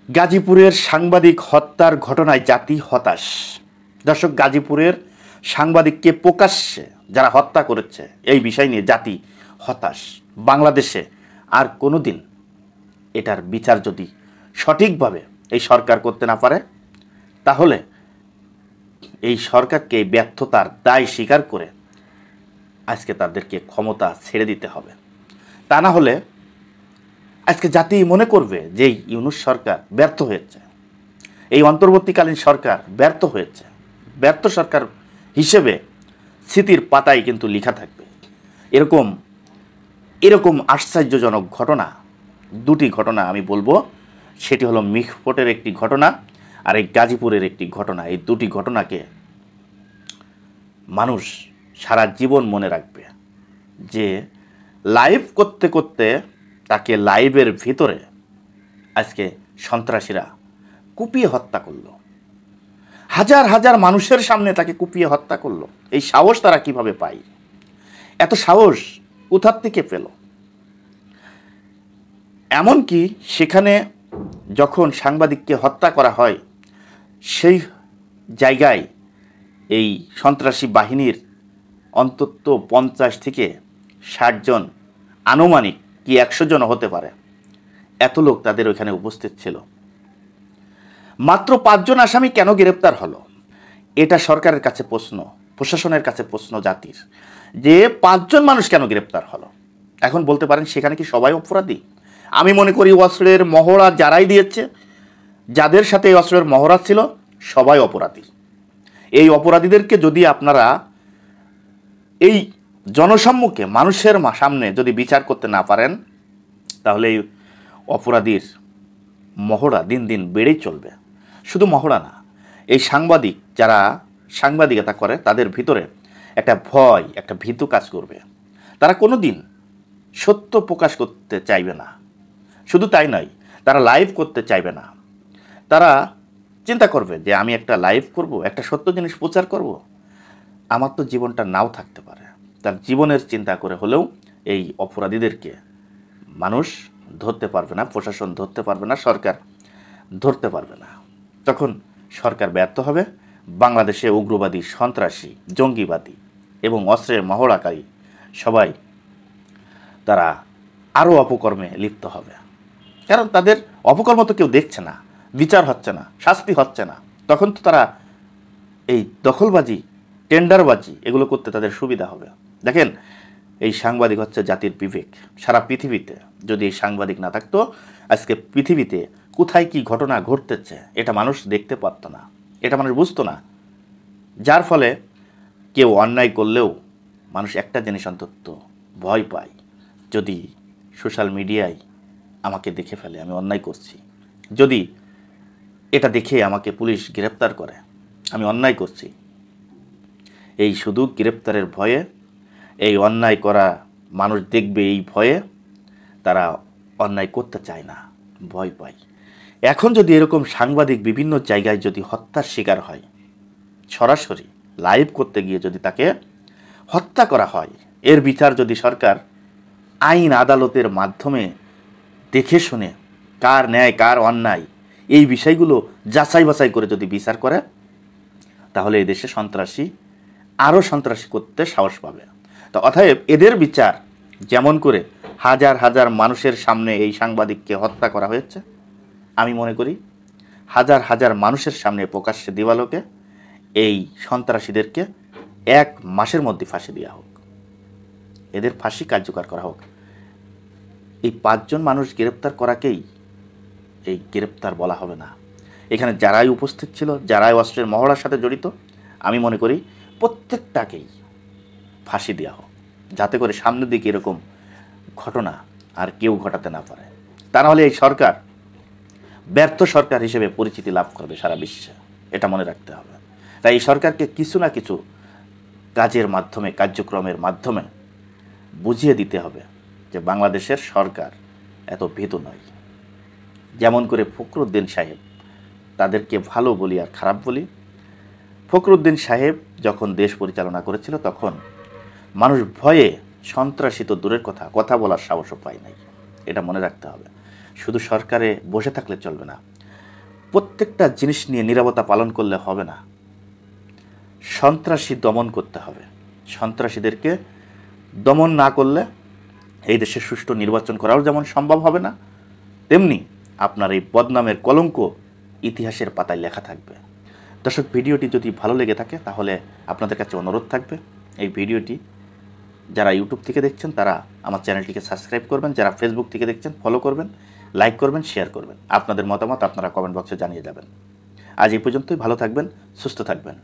গাজীপুরের সাংবাদিক হত্যার ঘটনায় জাতি হতাশ। দর্শক, গাজীপুরের সাংবাদিককে প্রকাশ্যে যারা হত্যা করেছে এই বিষয় নিয়ে জাতি হতাশ। বাংলাদেশে আর কোনোদিন এটার বিচার যদি সঠিকভাবে এই সরকার করতে না পারে, তাহলে এই সরকারকে ব্যর্থতার দায় স্বীকার করে আজকে তাদেরকে ক্ষমতা ছেড়ে দিতে হবে। তা না হলে আজকে জাতি মনে করবে যে ইউনূস সরকার ব্যর্থ হয়েছে, এই অন্তর্বর্তীকালীন সরকার ব্যর্থ হয়েছে। ব্যর্থ সরকার হিসেবে স্মৃতির পাতায় কিন্তু লেখা থাকবে। এরকম আশ্চর্যজনক ঘটনা, দুটি ঘটনা আমি বলবো। সেটি হলো মিরপুরের একটি ঘটনা আর এই গাজীপুরের একটি ঘটনা। এই দুটি ঘটনাকে মানুষ সারা জীবন মনে রাখবে, যে লাইভ করতে করতে তাকে লাইভের ভিতরে আজকে সন্ত্রাসীরা কুপিয়ে হত্যা করলো। হাজার হাজার মানুষের সামনে তাকে কুপিয়ে হত্যা করলো। এই সাহস তারা কিভাবে পায়? এত সাহস কোথার থেকে পেল? এমনকি সেখানে যখন সাংবাদিককে হত্যা করা হয়, সেই জায়গায় এই সন্ত্রাসী বাহিনীর অন্তত 50 থেকে 60 জন, আনুমানিক কি 100 জন হতে পারে, এত লোক তাদের ওইখানে উপস্থিত ছিল। মাত্র 5 জন আসামি কেন গ্রেপ্তার হলো? এটা সরকারের কাছে প্রশ্ন, প্রশাসনের কাছে প্রশ্ন জাতির, যে 5 জন মানুষ কেন গ্রেপ্তার হলো? এখন বলতে পারেন সেখানে কি সবাই অপরাধী? আমি মনে করি অস্ত্রের মহড়া যারাই দিয়েছে, যাদের সাথে এই অস্ত্রের মহড়া ছিল, সবাই অপরাধী। এই অপরাধীদেরকে যদি আপনারা এই জনসম্মুখে মানুষের সামনে যদি বিচার করতে না পারেন, তাহলে এই অপরাধীর মহড়া দিন দিন বেড়েই চলবে। শুধু মহড়া না, এই সাংবাদিক যারা সাংবাদিকতা করে তাদের ভিতরে একটা ভয়, একটা ভীতু কাজ করবে। তারা কোনো দিন সত্য প্রকাশ করতে চাইবে না। শুধু তাই নয়, তারা লাইভ করতে চাইবে না। তারা চিন্তা করবে যে আমি একটা লাইভ করব, একটা সত্য জিনিস প্রচার করব, আমার তো জীবনটা নাও থাকতে পারে। তার জীবনের চিন্তা করে হলেও এই অপরাধীদেরকে মানুষ ধরতে পারবে না, প্রশাসন ধরতে পারবে না, সরকার ধরতে পারবে না। তখন সরকার ব্যর্থ হবে। বাংলাদেশে উগ্রবাদী, সন্ত্রাসী, জঙ্গিবাদী এবং অস্ত্রের মহড়াকারী সবাই তারা আরও অপকর্মে লিপ্ত হবে। কারণ তাদের অপকর্ম তো কেউ দেখছে না, বিচার হচ্ছে না, শাস্তি হচ্ছে না। তখন তো তারা এই দখলবাজি, টেন্ডারবাজি এগুলো করতে তাদের সুবিধা হবে। দেখেন, এই সাংবাদিক হচ্ছে জাতির বিবেক। সারা পৃথিবীতে যদি এই সাংবাদিক না থাকতো, আজকে পৃথিবীতে কোথায় কি ঘটনা ঘটতেছে এটা মানুষ দেখতে পারতো না, এটা মানুষ বুঝতো না। যার ফলে কেউ অন্যায় করলেও মানুষ একটা জিনিস অন্তত ভয় পায়, যদি সোশ্যাল মিডিয়ায় আমাকে দেখে ফেলে আমি অন্যায় করছি, যদি এটা দেখে আমাকে পুলিশ গ্রেপ্তার করে আমি অন্যায় করছি, এই শুধু গ্রেপ্তারের ভয়ে, এই অন্যায় করা মানুষ দেখবে এই ভয়ে তারা অন্যায় করতে চায় না, ভয় পায়। এখন যদি এরকম সাংবাদিক বিভিন্ন জায়গায় যদি হত্যার শিকার হয়, সরাসরি লাইভ করতে গিয়ে যদি তাকে হত্যা করা হয়, এর বিচার যদি সরকার আইন আদালতের মাধ্যমে দেখে শুনে কার ন্যায় কার অন্যায় এই বিষয়গুলো যাচাই বাছাই করে যদি বিচার করে, তাহলে এই দেশে সন্ত্রাসী আরও সন্ত্রাসী করতে সাহস পাবে। তো অতএব এদের বিচার, যেমন করে হাজার হাজার মানুষের সামনে এই সাংবাদিককে হত্যা করা হয়েছে, আমি মনে করি হাজার হাজার মানুষের সামনে প্রকাশ্যে দিবালোকে এই সন্ত্রাসীদেরকে 1 মাসের মধ্যে ফাঁসি দেওয়া হোক, এদের ফাঁসি কার্যকর করা হোক। এই 5 জন মানুষ গ্রেপ্তার করাকেই এই গ্রেপ্তার বলা হবে না। এখানে যারাই উপস্থিত ছিল, যারাই অস্ত্রের মহড়ার সাথে জড়িত, আমি মনে করি প্রত্যেকটাকেই ফাঁসি দেওয়া হোক, যাতে করে সামনের দিকে এরকম ঘটনা আর কেউ ঘটাতে না পারে। তা নাহলে এই সরকার ব্যর্থ সরকার হিসেবে পরিচিতি লাভ করবে সারা বিশ্বে, এটা মনে রাখতে হবে। তাই এই সরকারকে কিছু না কিছু কাজের মাধ্যমে, কার্যক্রমের মাধ্যমে বুঝিয়ে দিতে হবে যে বাংলাদেশের সরকার এত ভীতু নয়। যেমন করে ফখরুদ্দিন সাহেব, তাদেরকে ভালো বলি আর খারাপ বলি, ফখরুদ্দিন সাহেব যখন দেশ পরিচালনা করেছিল তখন মানুষ ভয়ে সন্ত্রাসী তো দূরের কথা বলার সাহসও পায় নাই, এটা মনে রাখতে হবে। শুধু সরকারে বসে থাকলে চলবে না, প্রত্যেকটা জিনিস নিয়ে নীরবতা পালন করলে হবে না। সন্ত্রাসী দমন করতে হবে। সন্ত্রাসীদেরকে দমন না করলে এই দেশে সুষ্ঠু নির্বাচন করাও যেমন সম্ভব হবে না, তেমনি আপনার এই বদনামের কলঙ্ক ইতিহাসের পাতায় লেখা থাকবে। দর্শক, ভিডিওটি যদি ভালো লেগে থাকে তাহলে আপনাদের কাছে অনুরোধ থাকবে, এই ভিডিওটি যারা ইউটিউব থেকে দেখছেন তারা আমার চ্যানেলটিকে সাবস্ক্রাইব করবেন, যারা ফেসবুক থেকে দেখছেন ফলো করবেন, লাইক করবেন, শেয়ার করবেন। আপনাদের মতামত আপনারা কমেন্ট বক্সে জানিয়ে যাবেন। আজ এই পর্যন্তই। ভালো থাকবেন, সুস্থ থাকবেন।